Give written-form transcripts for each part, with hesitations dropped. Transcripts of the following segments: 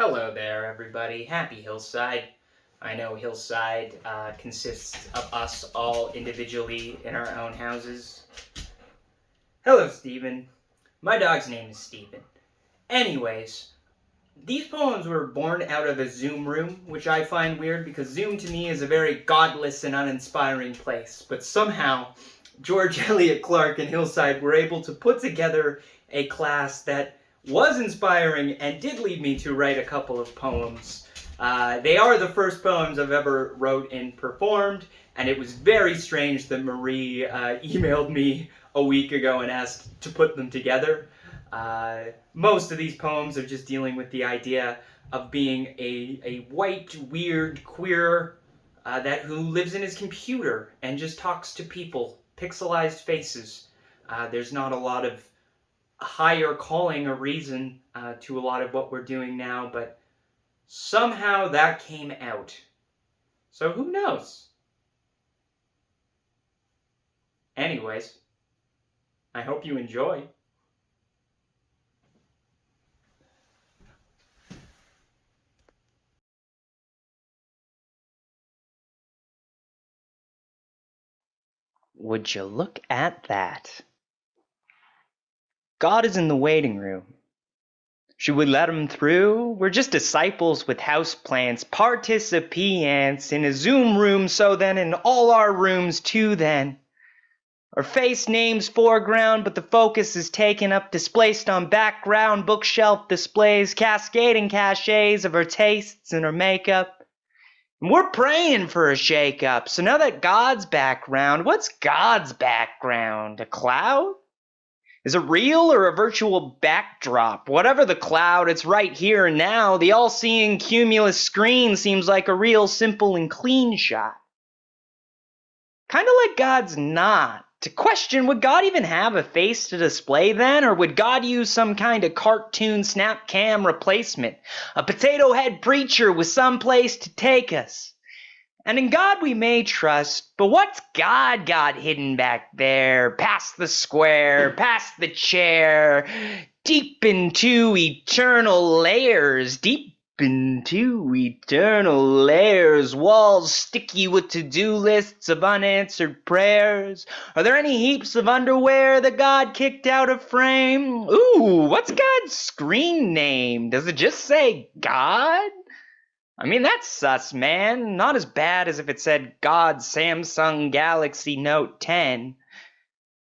Hello there, everybody. Happy Hillside. I know Hillside consists of us all individually in our own houses. Hello, Stephen. My dog's name is Stephen. Anyways, these poems were born out of a Zoom room, which I find weird because Zoom to me is a very godless and uninspiring place. But somehow, George Eliot Clark and Hillside were able to put together a class that was inspiring and did lead me to write a couple of poems. They are the first poems I've ever wrote and performed, and it was very strange that Marie emailed me a week ago and asked to put them together. Most of these poems are just dealing with the idea of being a white, weird, queer who lives in his computer and just talks to people, pixelized faces. There's not a lot of higher calling or reason to a lot of what we're doing now, but somehow that came out. So who knows? Anyways, I hope you enjoy. Would you look at that? God is in the waiting room. Should we let him through? We're just disciples with houseplants, participants in a Zoom room, so then in all our rooms too then. Our face names foreground, but the focus is taken up, displaced on background, bookshelf displays, cascading cachets of our tastes and our makeup. And we're praying for a shake-up, so now that God's background, what's God's background? A cloud? Is it real or a virtual backdrop? Whatever the cloud, it's right here and now. The all-seeing cumulus screen seems like a real simple and clean shot. Kind of like God's not. To question, would God even have a face to display then? Or would God use some kind of cartoon snap cam replacement? A potato head preacher with some place to take us? And in God we may trust, but what's God got hidden back there? Past the square, past the chair, deep into eternal layers, walls sticky with to-do lists of unanswered prayers. Are there any heaps of underwear that God kicked out of frame? Ooh, what's God's screen name? Does it just say God? I mean, that's sus, man. Not as bad as if it said God Samsung Galaxy Note 10.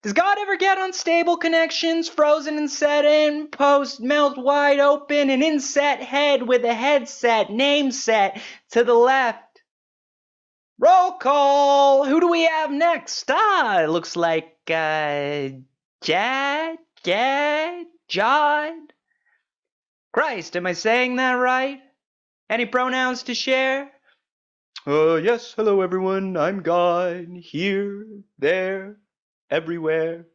Does God ever get unstable connections, frozen and set in, post mouth wide open, an inset head with a headset, name set to the left? Roll call! Who do we have next? It looks like, Jad? Christ, am I saying that right? Any pronouns to share? Yes, hello everyone, I'm God, here, there, everywhere.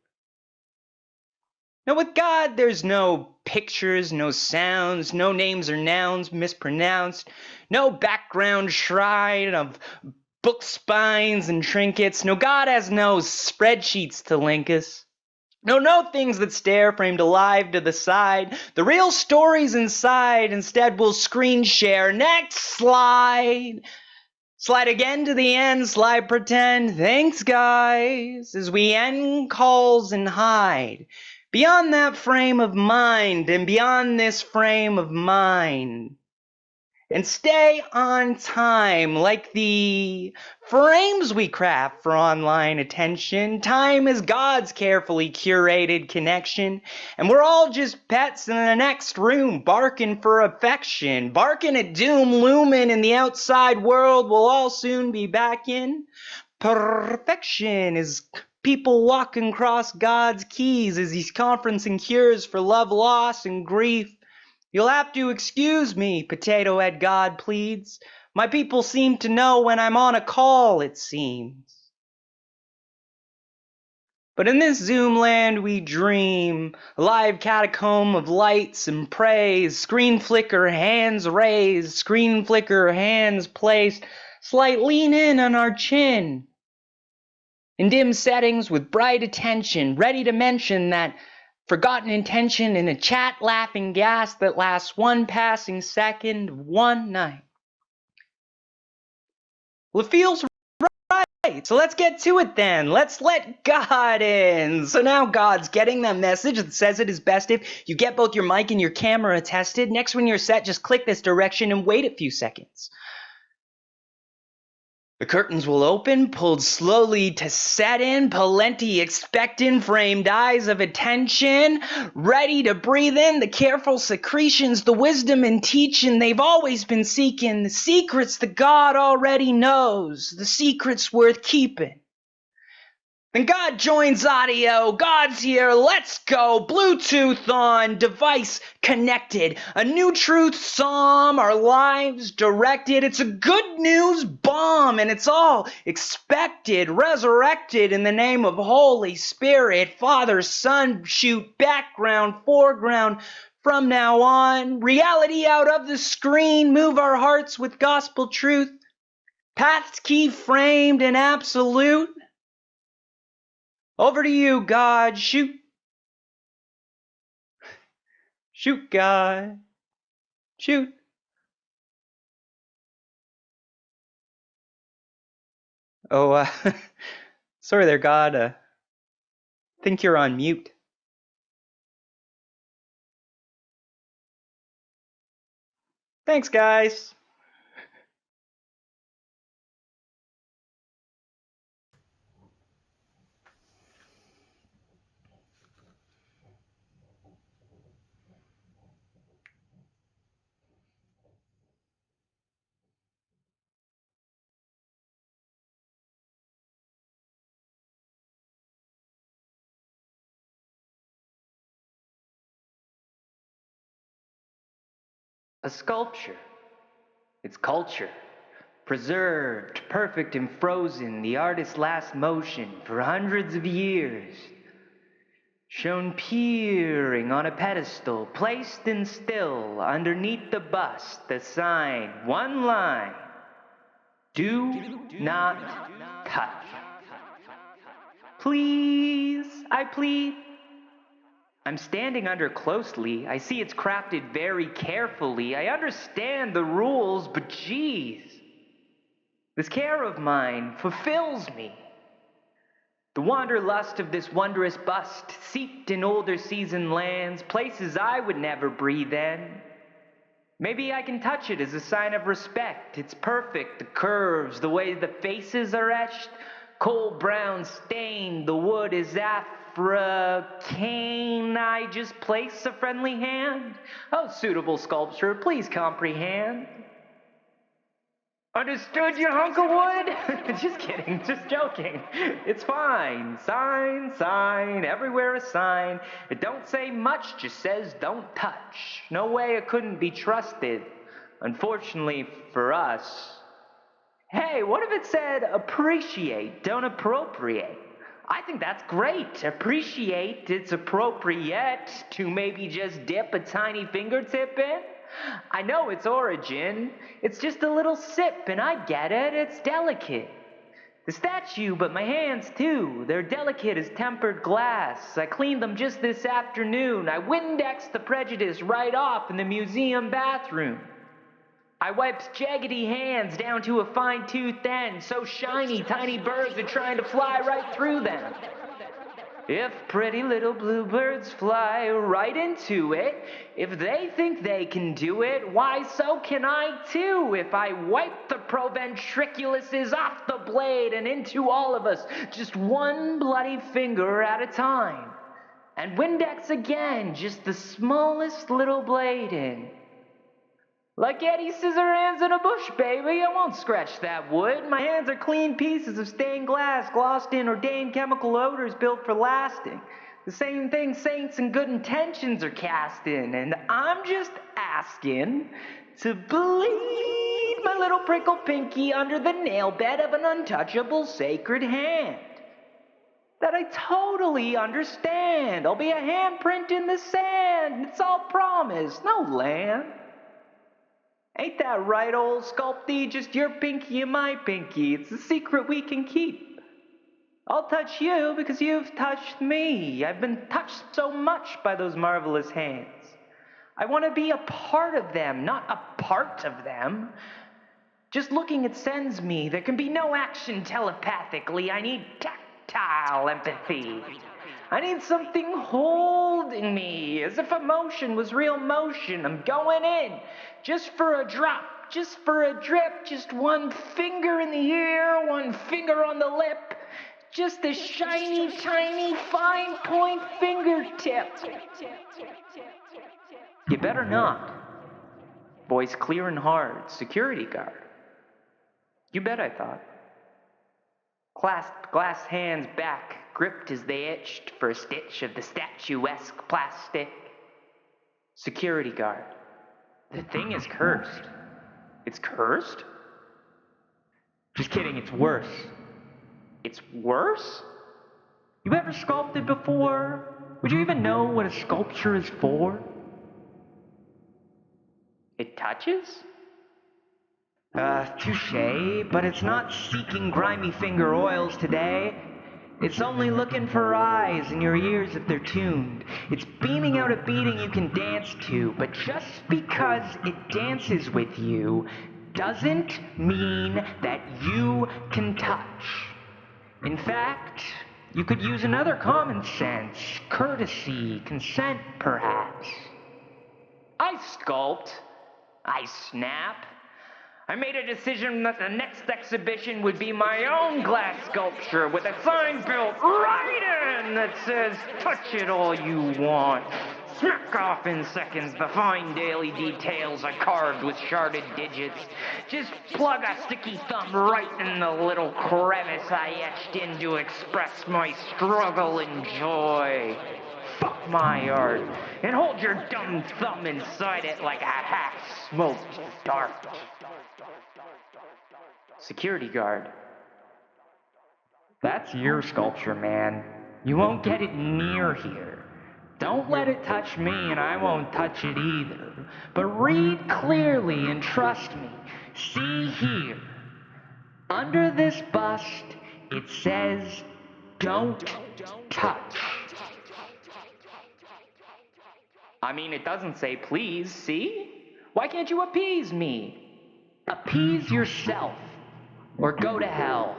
Now with God, there's no pictures, no sounds, no names or nouns mispronounced, no background shrine of book spines and trinkets. No, God has no spreadsheets to link us. No things that stare framed alive to the side. The real story's inside. Instead, we'll screen share. Next slide. Slide again to the end. Slide pretend. Thanks, guys. As we end calls and hide. Beyond that frame of mind and beyond this frame of mind. And stay on time like the frames we craft for online attention. Time is God's carefully curated connection, and we're all just pets in the next room barking for affection, barking at doom looming in the outside world we'll all soon be back in. Perfection is people walking across God's keys as he's conferencing cures for love, loss, and grief. You'll have to excuse me, Potato Head God pleads. My people seem to know when I'm on a call, it seems. But in this Zoom land we dream, a live catacomb of lights and praise, screen flicker, hands raised, screen flicker, hands placed, slight lean in on our chin. In dim settings with bright attention, ready to mention that forgotten intention in a chat laughing gas that lasts one passing second, one night. Well, it feels right, so let's get to it then. Let's let God in. So now God's getting that message that says it is best if you get both your mic and your camera tested. Next, when you're set, just click this direction and wait a few seconds. The curtains will open, pulled slowly to set in, plenty expectant, framed eyes of attention, ready to breathe in the careful secretions, the wisdom and teaching they've always been seeking, the secrets that God already knows, the secrets worth keeping. Then God joins audio, God's here, let's go, Bluetooth on, device connected, a new truth psalm, our lives directed, it's a good news bomb, and it's all expected, resurrected in the name of Holy Spirit, Father, Son, shoot, background, foreground, from now on, reality out of the screen, move our hearts with gospel truth, paths key framed and absolute. Over to you, God. Shoot. Shoot, God. Shoot. Oh, sorry there, God. Think you're on mute. Thanks, guys. A sculpture. It's culture. Preserved, perfect and frozen, the artist's last motion for hundreds of years. Shown peering on a pedestal, placed and still, underneath the bust, the sign, one line. Do not touch. Please, I plead. I'm standing under closely. I see it's crafted very carefully. I understand the rules, but geez, this care of mine fulfills me. The wanderlust of this wondrous bust, seeped in older season lands, places I would never breathe in. Maybe I can touch it as a sign of respect. It's perfect, the curves, the way the faces are etched. Cold brown stain, the wood is African. I just place a friendly hand. Oh, suitable sculpture, please comprehend. Understood, you hunk of wood? Just kidding, just joking. It's fine. Sign, everywhere a sign. It don't say much, just says don't touch. No way it couldn't be trusted. Unfortunately for us. Hey, what if it said appreciate, don't appropriate? I think that's great. Appreciate, it's appropriate to maybe just dip a tiny fingertip in. I know its origin. It's just a little sip, and I get it. It's delicate. The statue, but my hands too. They're delicate as tempered glass. I cleaned them just this afternoon. I Windexed the prejudice right off in the museum bathroom. I wiped jaggedy hands down to a fine-toothed end, so shiny, tiny birds are trying to fly right through them. If pretty little bluebirds fly right into it, if they think they can do it, why so can I too, if I wipe the proventriculuses off the blade and into all of us, just one bloody finger at a time. And Windex again, just the smallest little blade in. Like Eddie Scissorhands in a bush, baby, I won't scratch that wood. My hands are clean pieces of stained glass, glossed in ordained chemical odors built for lasting. The same thing saints and good intentions are cast in, and I'm just asking to bleed my little prickle pinky under the nail bed of an untouchable sacred hand. That I totally understand. I'll be a handprint in the sand. It's all promise, no land. Ain't that right, old Sculpty? Just your pinky and my pinky. It's a secret we can keep. I'll touch you because you've touched me. I've been touched so much by those marvelous hands. I want to be a part of them, not a part of them. Just looking it sends me. There can be no action telepathically. I need tactile empathy. I need something holding me, as if emotion was real motion. I'm going in, just for a drop, just for a drip, just one finger in the ear, one finger on the lip, just a shiny, tiny, fine point fingertip. You better not. Voice clear and hard, security guard. You bet, I thought. Clasped glass hands back, gripped as they itched for a stitch of the statuesque plastic. Security guard. The thing is cursed. It's cursed? Just kidding, it's worse. It's worse? You ever sculpted before? Would you even know what a sculpture is for? It touches? Touche, but it's not seeking grimy finger oils today. It's only looking for eyes in your ears if they're tuned. It's beaming out a beating you can dance to, but just because it dances with you doesn't mean that you can touch. In fact, you could use another common sense, courtesy, consent, perhaps. I sculpt. I snap. I made a decision that the next exhibition would be my own glass sculpture with a sign built right in that says, touch it all you want. Smack off in seconds the fine daily details I carved with sharded digits. Just plug a sticky thumb right in the little crevice I etched in to express my struggle and joy. Fuck my art, and hold your dumb thumb inside it like a half-smoked dart. Security guard. That's your sculpture, man. You won't get it near here. Don't let it touch me, and I won't touch it either. But read clearly and trust me. See here. Under this bust, it says, don't touch. I mean, it doesn't say please, see? Why can't you appease me? Appease yourself, or go to hell.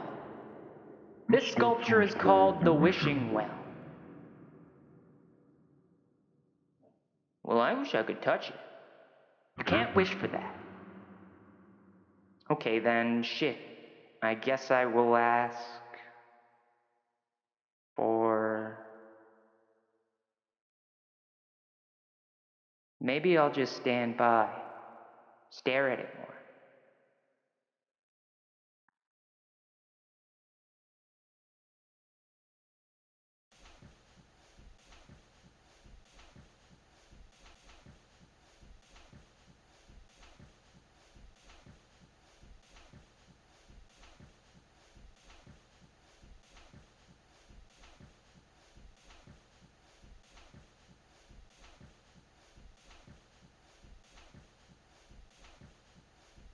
This sculpture is called the Wishing Well. Well, I wish I could touch it. You can't wish for that. Okay, then, shit. I guess I will ask for... Maybe I'll just stand by, stare at it more.